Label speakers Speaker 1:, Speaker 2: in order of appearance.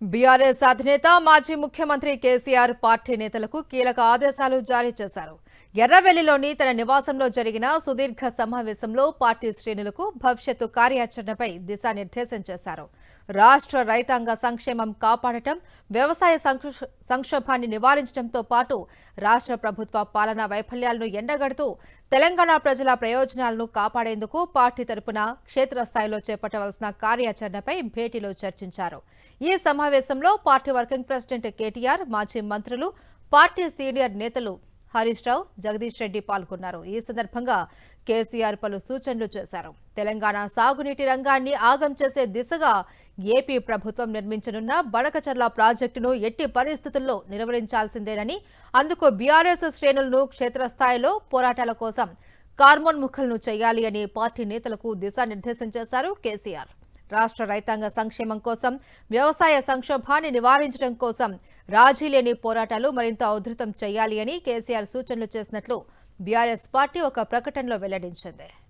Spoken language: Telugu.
Speaker 1: బీఆర్ఎస్ అధినేత మాజీ ముఖ్యమంత్రి కేసీఆర్ పార్టీ నేతలకు కీలక ఆదేశాలు జారీ చేశారు. ఎర్రవెల్లిలోని తన నివాసంలో జరిగిన సుదీర్ఘ సమావేశంలో పార్టీ శ్రేణులకు భవిష్యత్తు కార్యాచరణపై దిశానిర్దేశం చేశారు. రాష్ట్ర రైతాంగ సంక్షేమం కాపాడటం, వ్యవసాయ సంక్షోభాన్ని నివారించడంతో పాటు రాష్ట్ర ప్రభుత్వ పాలనా వైఫల్యాలను ఎండగడుతూ తెలంగాణ ప్రజల ప్రయోజనాలను కాపాడేందుకు పార్టీ తరపున క్షేత్రస్థాయిలో చేపట్టవలసిన కార్యాచరణపై భేటీలో చర్చించారు. ఈ సమావేశంలో పార్టీ వర్కింగ్ ప్రెసిడెంట్ కేటీఆర్, మాజీ మంత్రులు, పార్టీ సీనియర్ నేతలు హరీష్ రావు, జగదీష్ రెడ్డి పాల్గొన్నారు. ఈ సందర్భంగా కేసీఆర్ పలు సూచనలు చేశారు. తెలంగాణ సాగునీటి రంగాన్ని ఆగం చేసే దిశగా ఏపీ ప్రభుత్వం నిర్మించనున్న బడకచర్ల ప్రాజెక్టును ఎట్టి పరిస్థితుల్లో నిర్వహించాల్సిందేనని, అందుకు బీఆర్ఎస్ శ్రేణులను క్షేత్రస్థాయిలో పోరాటాల కోసం కార్మోన్ముఖులను చేయాలి అని పార్టీ నేతలకు దిశానిర్దేశం చేశారు కేసీఆర్. రాష్ట్ర రైతాంగ సంక్షేమం కోసం, వ్యవసాయ సంక్షోభాన్ని నివారించడం కోసం రాజీ లేని పోరాటాలు మరింత ఉధృతం చేయాలి అని కేసీఆర్ సూచనలు చేసినట్లు బీఆర్ఎస్ పార్టీ ఒక ప్రకటనలో వెల్లడించింది.